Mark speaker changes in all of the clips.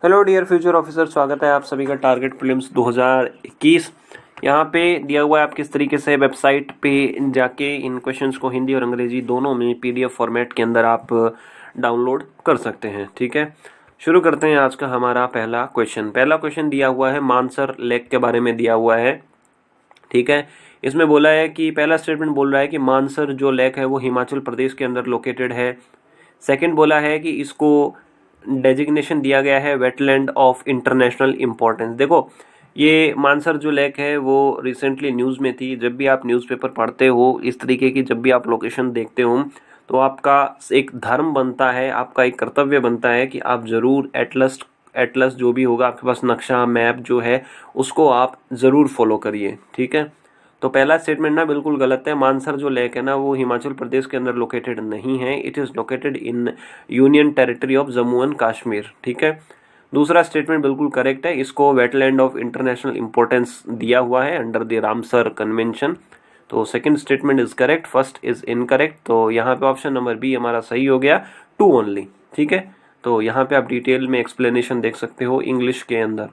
Speaker 1: Hello dear future officer, स्वागत है आप सभी का टारगेट प्रीलिम्स 2021। यहाँ पे दिया हुआ है आप किस तरीके से वेबसाइट पे जाके इन क्वेश्चंस को हिंदी और अंग्रेजी दोनों में पीडीएफ फॉर्मेट के अंदर आप डाउनलोड कर सकते हैं। ठीक है, शुरू करते हैं आज का हमारा पहला क्वेश्चन दिया हुआ है मानसर लेक के बारे में दिया हुआ है। ठीक है, इसमें बोला है कि पहला स्टेटमेंट बोल रहा है कि मानसर जो लेक है वो हिमाचल प्रदेश के अंदर लोकेटेड है। सेकंड बोला है कि इसको डेजिग्नेशन दिया गया है वेटलैंड ऑफ इंटरनेशनल इम्पोर्टेंस। देखो, ये मानसर जो लेक है वो रिसेंटली न्यूज़ में थी। जब भी आप न्यूज़पेपर पढ़ते हो इस तरीके की, जब भी आप लोकेशन देखते हो तो आपका एक धर्म बनता है, आपका एक कर्तव्य बनता है कि आप ज़रूर एटलस जो भी होगा आपके पास नक्शा मैप जो है उसको आप ज़रूर फॉलो करिए। ठीक है, तो पहला स्टेटमेंट ना बिल्कुल गलत है। मानसर जो लेक है ना वो हिमाचल प्रदेश के अंदर लोकेटेड नहीं है। It is located in union territory of Jammu and Kashmir. ठीक है, दूसरा स्टेटमेंट बिल्कुल करेक्ट है। इसको वेटलैंड ऑफ इंटरनेशनल इंपॉर्टेंस दिया हुआ है अंडर द रामसर कन्वेंशन। तो second statement is correct, first is incorrect. तो यहाँ पे ऑप्शन नंबर बी हमारा सही हो गया, 2 ओनली। ठीक है, तो यहाँ पे आप डिटेल में एक्सप्लेनेशन देख सकते हो इंग्लिश के अंदर।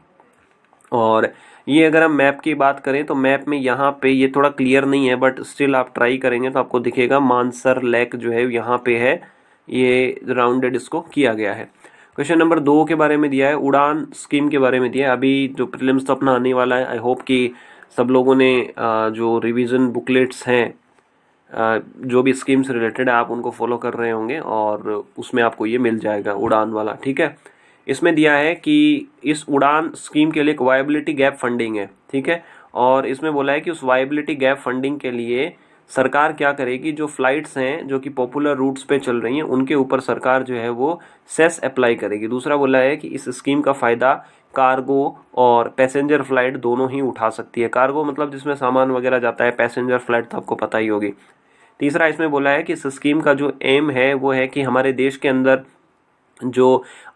Speaker 1: और ये अगर हम मैप की बात करें तो मैप में यहाँ पे ये थोड़ा क्लियर नहीं है, बट स्टिल आप ट्राई करेंगे तो आपको दिखेगा मानसर लेक जो है यहाँ पे है, ये राउंडेड इसको किया गया है। क्वेश्चन नंबर 2 के बारे में दिया है, उड़ान स्कीम के बारे में दिया है। अभी जो प्रीलिम्स तो अपना आने वाला है, आई होप कि सब लोगों ने जो रिवीजन बुकलेट्स हैं जो भी स्कीम से रिलेटेड है आप उनको फॉलो कर रहे होंगे और उसमें आपको ये मिल जाएगा उड़ान वाला। ठीक है, इसमें दिया है कि इस उड़ान स्कीम के लिए एक वायबिलिटी गैप फंडिंग है। ठीक है, और इसमें बोला है कि उस वायबिलिटी गैप फंडिंग के लिए सरकार क्या करेगी, जो फ्लाइट्स हैं जो कि पॉपुलर रूट्स पे चल रही हैं उनके ऊपर सरकार जो है वो सेस अप्लाई करेगी। दूसरा बोला है कि इस स्कीम का फ़ायदा कार्गो और पैसेंजर फ्लाइट दोनों ही उठा सकती है। कार्गो मतलब जिसमें सामान वगैरह जाता है, पैसेंजर फ्लाइट तो आपको पता ही होगी। तीसरा इसमें बोला है कि इस स्कीम का जो एम है वो है कि हमारे देश के अंदर जो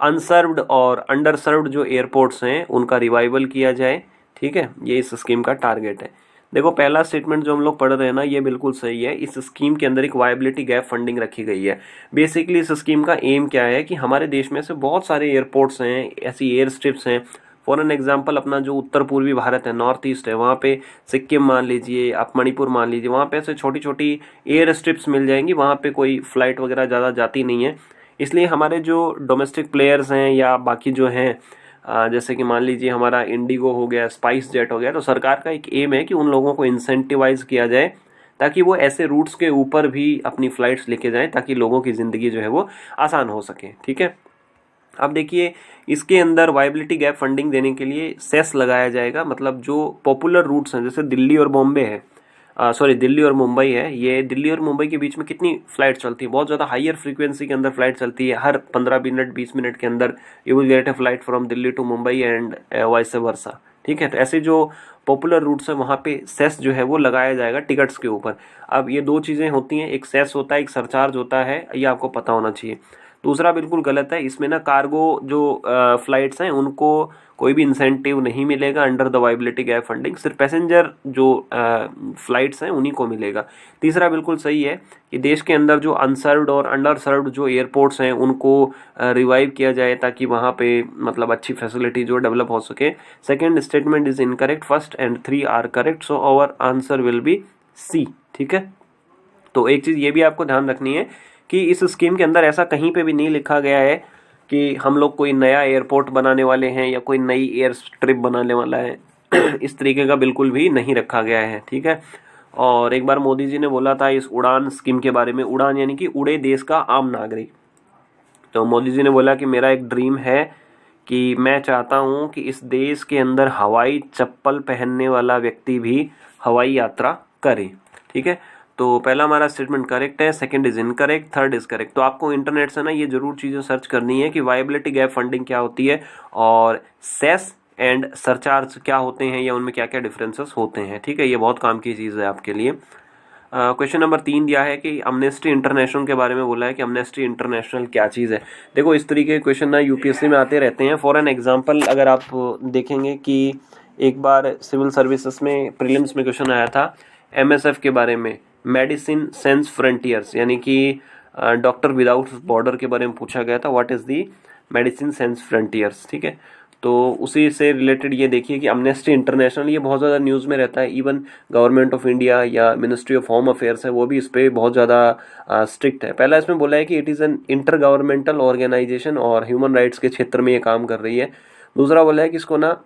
Speaker 1: अनसर्व्ड और अंडर सर्व्ड जो एयरपोर्ट्स हैं उनका रिवाइवल किया जाए। ठीक है, ये इस स्कीम का टारगेट है। देखो, पहला स्टेटमेंट जो हम लोग पढ़ रहे हैं ना ये बिल्कुल सही है। इस स्कीम के अंदर एक वायबिलिटी गैप फंडिंग रखी गई है। बेसिकली इस स्कीम का एम क्या है कि हमारे देश में से बहुत सारे एयरपोर्ट्स हैं, ऐसी एयर स्ट्रिप्स हैं। फॉर एन एग्जाम्पल अपना जो उत्तर पूर्वी भारत है, नॉर्थ ईस्ट है, वहाँ पे सिक्किम मान लीजिए, आप मणिपुर मान लीजिए, वहाँ पे ऐसे छोटी छोटी एयर स्ट्रिप्स मिल जाएंगी। वहाँ पे कोई फ्लाइट वगैरह ज़्यादा जाती नहीं है, इसलिए हमारे जो डोमेस्टिक प्लेयर्स हैं या बाकी जो हैं जैसे कि मान लीजिए हमारा इंडिगो हो गया, स्पाइस जेट हो गया, तो सरकार का एक एम है कि उन लोगों को इंसेंटिवाइज किया जाए ताकि वो ऐसे रूट्स के ऊपर भी अपनी फ्लाइट्स लेके जाएं ताकि लोगों की ज़िंदगी जो है वो आसान हो सके। ठीक है, अब देखिए इसके अंदर वायबिलिटी गैप फंडिंग देने के लिए सेस लगाया जाएगा। मतलब जो पॉपुलर रूट्स हैं जैसे दिल्ली और बॉम्बे है, दिल्ली और मुंबई है, ये दिल्ली और मुंबई के बीच में कितनी फ्लाइट चलती है, बहुत ज़्यादा हायर फ्रीक्वेंसी के अंदर फ्लाइट चलती है। हर 15 मिनट 20 मिनट के अंदर you will get a flight from Delhi to Mumbai and vice versa. ठीक है, तो ऐसे जो पॉपुलर रूट्स है वहाँ पे सेस जो है वो लगाया जाएगा टिकट्स के ऊपर। अब ये दो चीज़ें होती हैं, एक सेस होता है, एक सरचार्ज होता है, ये आपको पता होना चाहिए। दूसरा बिल्कुल गलत है, इसमें ना कार्गो जो फ्लाइट्स हैं उनको कोई भी इंसेंटिव नहीं मिलेगा under the viability gap funding, सिर्फ पैसेंजर जो फ्लाइट्स हैं उन्हीं को मिलेगा। तीसरा बिल्कुल सही है कि देश के अंदर जो अनसर्व्ड और अंडर सर्व्ड जो एयरपोर्ट्स हैं उनको रिवाइव किया जाए ताकि वहाँ पे मतलब अच्छी फैसिलिटी जो डेवलप हो सके। Second statement is incorrect, first and 3 are correct, so our answer will be C. ठीक है, तो एक चीज़ ये भी आपको ध्यान रखनी है कि इस स्कीम के अंदर ऐसा कहीं पे भी नहीं लिखा गया है कि हम लोग कोई नया एयरपोर्ट बनाने वाले हैं या कोई नई एयर स्ट्रिप बनाने वाला है इस तरीके का बिल्कुल भी नहीं रखा गया है। ठीक है, और एक बार मोदी जी ने बोला था इस उड़ान स्कीम के बारे में, उड़ान यानी कि उड़े देश का आम नागरिक। तो मोदी जी ने बोला कि मेरा एक ड्रीम है कि मैं चाहता हूँ कि इस देश के अंदर हवाई चप्पल पहनने वाला व्यक्ति भी हवाई यात्रा करे। ठीक है, तो पहला हमारा स्टेटमेंट करेक्ट है, second is incorrect, third is correct. तो आपको इंटरनेट से ना ये जरूर चीज़ें सर्च करनी है कि वायबिलिटी गैप फंडिंग क्या होती है और सेस एंड सरचार्ज क्या होते हैं या उनमें क्या क्या डिफरेंसेस होते हैं। ठीक है, ये बहुत काम की चीज़ है आपके लिए। क्वेश्चन नंबर 3 दिया है कि अमनेस्टी इंटरनेशनल के बारे में बोला है कि अमनेस्टी इंटरनेशनल क्या चीज़ है। देखो, इस तरीके के क्वेश्चन ना यूपीएससी में आते रहते हैं। फॉर एन एग्जांपल अगर आप देखेंगे कि एक बार सिविल सर्विसेज में प्रीलिम्स में क्वेश्चन आया था एमएसएफ के बारे में, मेडिसिन सेंस फ्रंटियर्स, यानी कि डॉक्टर विदाउट बॉर्डर के बारे में पूछा गया था, what is the medicine sense frontiers, ठीक है। तो उसी से रिलेटेड ये देखिए कि अमनेस्टी इंटरनेशनल, ये बहुत ज़्यादा न्यूज़ में रहता है। इवन गवर्नमेंट ऑफ इंडिया या मिनिस्ट्री ऑफ होम अफेयर्स है, वो भी इस पर बहुत ज़्यादा स्ट्रिक्ट है। पहला इसमें बोला है कि it is an intergovernmental organisation और ह्यूमन राइट्स के क्षेत्र में ये काम कर रही है। दूसरा बोला है कि इसको ना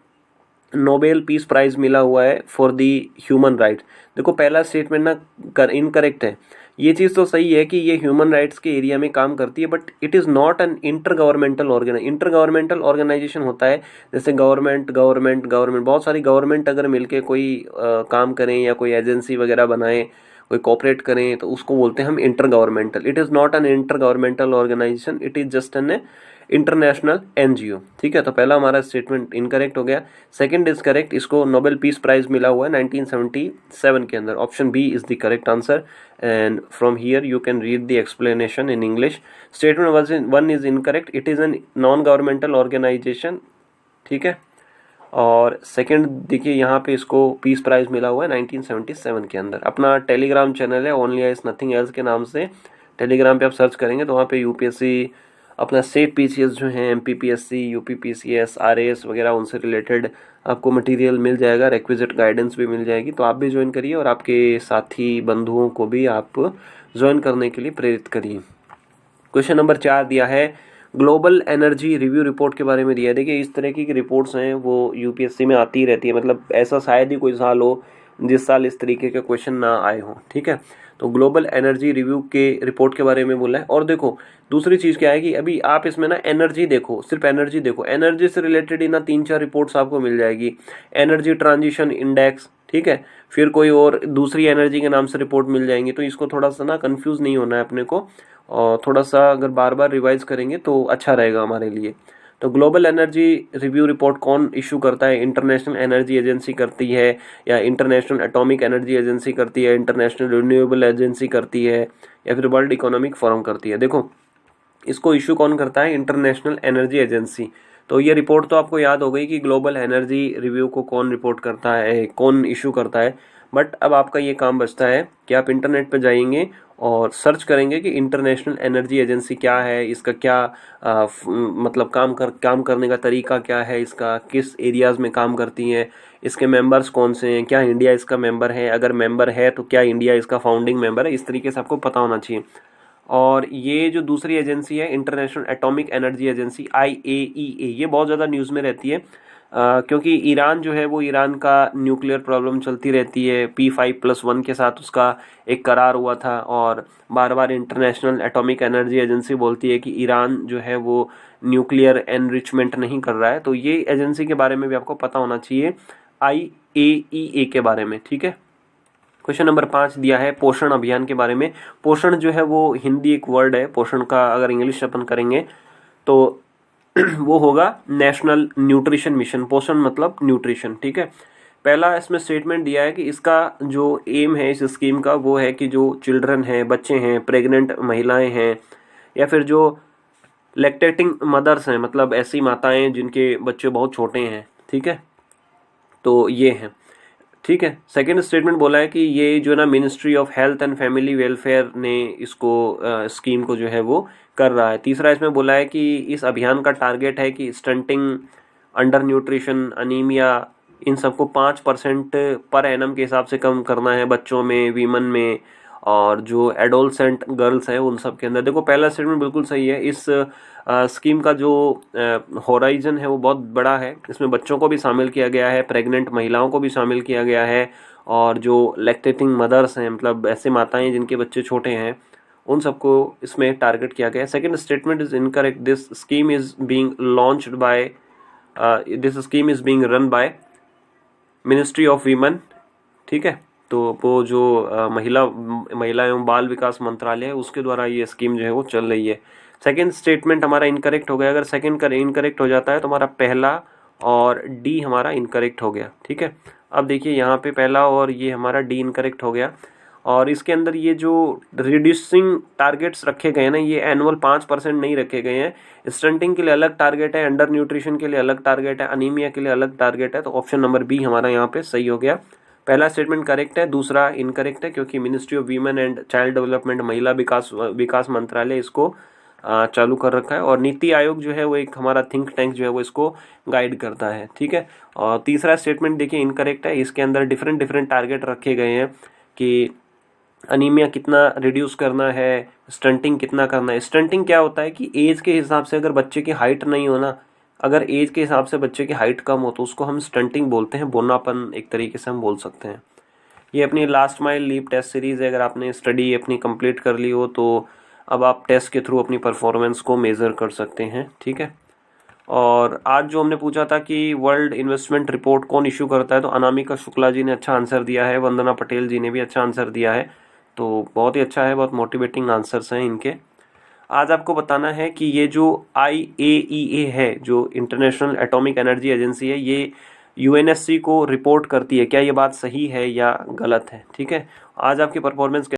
Speaker 1: नोबेल पीस प्राइज मिला हुआ है फॉर दी ह्यूमन राइट्स। देखो पहला स्टेटमेंट ना इनकरेक्ट है। ये चीज़ तो सही है कि ये ह्यूमन राइट्स के एरिया में काम करती है, but it is not an intergovernmental organisation होता है जैसे गवर्नमेंट बहुत सारी गवर्नमेंट अगर मिलके कोई काम करें या कोई एजेंसी वगैरह बनाएं, कोई कॉपरेट करें, तो उसको बोलते हैं हम intergovernmental. It is not an intergovernmental organisation, it is just an international NGO, ठीक है। तो पहला हमारा स्टेटमेंट इनकरेक्ट हो गया। सेकंड इज करेक्ट, इसको नोबेल पीस प्राइज मिला हुआ है 1977 के अंदर। Option B is the correct answer and from here you can read the explanation in English. Statement 1 is incorrect, it is an non governmental organisation, ठीक है। और second देखिए यहाँ पे इसको पीस प्राइज मिला हुआ है 1977 के अंदर। अपना टेलीग्राम चैनल है ओनली आइज नथिंग एल्स के नाम से, टेलीग्राम पे आप सर्च करेंगे तो वहाँ पे यूपीएससी अपना स्टेट पीसीएस जो है, एमपीपीएससी, यूपीपीसीएस, आरएएस वगैरह उनसे रिलेटेड आपको मटेरियल मिल जाएगा, रिक्विजिट गाइडेंस भी मिल जाएगी। तो आप भी ज्वाइन करिए और आपके साथी बंधुओं को भी आप ज्वाइन करने के लिए प्रेरित करिए। क्वेश्चन नंबर 4 दिया है ग्लोबल एनर्जी रिव्यू रिपोर्ट के बारे में दिया है। देखिए इस तरह की रिपोर्ट्स हैं वो यूपीएससी में आती ही रहती है, मतलब ऐसा शायद ही कोई साल हो जिस साल इस तरीके के क्वेश्चन ना आए हों, ठीक है। तो ग्लोबल एनर्जी रिव्यू के रिपोर्ट के बारे में बोला है। और देखो दूसरी चीज़ क्या है कि अभी आप इसमें ना एनर्जी देखो, सिर्फ एनर्जी देखो, एनर्जी से रिलेटेड ही ना 3-4 रिपोर्ट्स आपको मिल जाएगी। एनर्जी ट्रांजिशन इंडेक्स, ठीक है, फिर कोई और दूसरी एनर्जी के नाम से रिपोर्ट मिल जाएंगी। तो इसको थोड़ा सा ना कंफ्यूज नहीं होना है अपने को, और थोड़ा सा अगर बार बार रिवाइज करेंगे तो अच्छा रहेगा हमारे लिए। तो ग्लोबल एनर्जी रिव्यू रिपोर्ट कौन इशू करता है? इंटरनेशनल एनर्जी एजेंसी करती है, या इंटरनेशनल एटॉमिक एनर्जी एजेंसी करती है, इंटरनेशनल रिन्यूएबल एजेंसी करती है, या फिर वर्ल्ड इकोनॉमिक फोरम करती है? देखो इसको इशू कौन करता है? International energy agency. तो ये रिपोर्ट तो आपको याद हो गई कि ग्लोबल एनर्जी रिव्यू को कौन रिपोर्ट करता है, कौन इशू करता है। बट अब आपका ये काम बचता है कि आप इंटरनेट पर जाएंगे और सर्च करेंगे कि इंटरनेशनल एनर्जी एजेंसी क्या है, इसका क्या मतलब काम करने का तरीका क्या है, इसका किस एरियाज़ में काम करती है, इसके मेंबर्स कौन से हैं, क्या इंडिया इसका मेंबर है, अगर मेंबर है तो क्या इंडिया इसका फाउंडिंग मेंबर है, इस तरीके से आपको पता होना चाहिए। और ये जो दूसरी एजेंसी है international atomic energy agency IAEA, ये बहुत ज़्यादा न्यूज़ में रहती है क्योंकि ईरान जो है वो ईरान का न्यूक्लियर प्रॉब्लम चलती रहती है। P5+1 के साथ उसका एक करार हुआ था और बार बार इंटरनेशनल एटॉमिक एनर्जी एजेंसी बोलती है कि ईरान जो है वो न्यूक्लियर एनरिचमेंट नहीं कर रहा है। तो ये एजेंसी के बारे में भी आपको पता होना चाहिए, IAEA के बारे में, ठीक है। क्वेश्चन नंबर 5 दिया है पोषण अभियान के बारे में। पोषण जो है वो हिंदी एक वर्ड है, पोषण का अगर इंग्लिश अपन करेंगे तो वो होगा नेशनल न्यूट्रिशन मिशन। पोषण मतलब न्यूट्रिशन, ठीक है। पहला इसमें स्टेटमेंट दिया है कि इसका जो एम है इस स्कीम का वो है कि जो चिल्ड्रन हैं, बच्चे हैं, प्रेग्नेंट महिलाएं हैं, या फिर जो लैक्टेटिंग मदर्स हैं, मतलब ऐसी माताएं जिनके बच्चे बहुत छोटे हैं, ठीक है, तो ये हैं, ठीक है। सेकेंड स्टेटमेंट बोला है कि ये जो ना ministry of health and family welfare ने इसको स्कीम को जो है वो कर रहा है। तीसरा इसमें बोला है कि इस अभियान का टारगेट है कि स्टंटिंग, अंडर न्यूट्रिशन, अनीमिया, इन सबको 5% पर एनम के हिसाब से कम करना है बच्चों में, वीमन में, और जो एडोलसेंट गर्ल्स है उन सब के अंदर। देखो पहला स्टेटमेंट बिल्कुल सही है। इस स्कीम का जो होराइजन है वो बहुत बड़ा है। इसमें बच्चों को भी शामिल किया गया है, प्रेग्नेंट महिलाओं को भी शामिल किया गया है, और जो लैक्टेटिंग मदर्स हैं, मतलब ऐसे माताएं जिनके बच्चे छोटे हैं, उन सबको इसमें टारगेट किया गया है। Second statement is incorrect, this scheme is being launched by this scheme is being run by ministry of women, ठीक है। तो वो जो महिला एवं बाल विकास मंत्रालय है उसके द्वारा ये स्कीम जो है वो चल रही है। सेकेंड स्टेटमेंट हमारा इनकरेक्ट हो गया। अगर सेकेंड इनकरेक्ट हो जाता है तो हमारा पहला और डी हमारा इनकरेक्ट हो गया, ठीक है। अब देखिए यहाँ पे पहला और ये हमारा डी इनकरेक्ट हो गया। और इसके अंदर ये जो रिड्यूसिंग टारगेट्स रखे गए हैं ना, ये एनुअल 5% नहीं रखे गए हैं। स्टंटिंग के लिए अलग टारगेट है, अंडर न्यूट्रिशन के लिए अलग टारगेट है, अनीमिया के लिए अलग टारगेट है। तो ऑप्शन नंबर बी हमारा यहाँ पे सही हो गया। पहला स्टेटमेंट करेक्ट है, दूसरा इनकरेक्ट है, क्योंकि ministry of women and child development, महिला विकास मंत्रालय इसको चालू कर रखा है। और नीति आयोग जो है वो एक हमारा थिंक टैंक जो है वो इसको गाइड करता है, ठीक है। और तीसरा स्टेटमेंट देखिए इनकरेक्ट है, इसके अंदर डिफरेंट डिफरेंट टारगेट रखे गए हैं कि अनीमिया कितना रिड्यूस करना है, स्टंटिंग कितना करना है। स्टंटिंग क्या होता है कि एज के हिसाब से अगर बच्चे की हाइट नहीं हो ना, अगर एज के हिसाब से बच्चे की हाइट कम हो तो उसको हम स्टंटिंग बोलते हैं, बोनापन एक तरीके से हम बोल सकते हैं। ये अपनी last mile leap test series है, अगर आपने स्टडी अपनी कंप्लीट कर ली हो तो अब आप टेस्ट के थ्रू अपनी परफॉर्मेंस को मेज़र कर सकते हैं, ठीक है। और आज जो हमने पूछा था कि वर्ल्ड इन्वेस्टमेंट रिपोर्ट कौन इशू करता है, तो अनामिका शुक्ला जी ने अच्छा आंसर दिया है, वंदना पटेल जी ने भी अच्छा आंसर दिया है, तो बहुत ही अच्छा है, बहुत मोटिवेटिंग आंसर्स हैं इनके। आज आपको बताना है कि ये जो IAEA है, जो इंटरनेशनल एटॉमिक एनर्जी एजेंसी है, ये UNSC को रिपोर्ट करती है, क्या ये बात सही है या गलत है, ठीक है। आज आपकी परफॉर्मेंस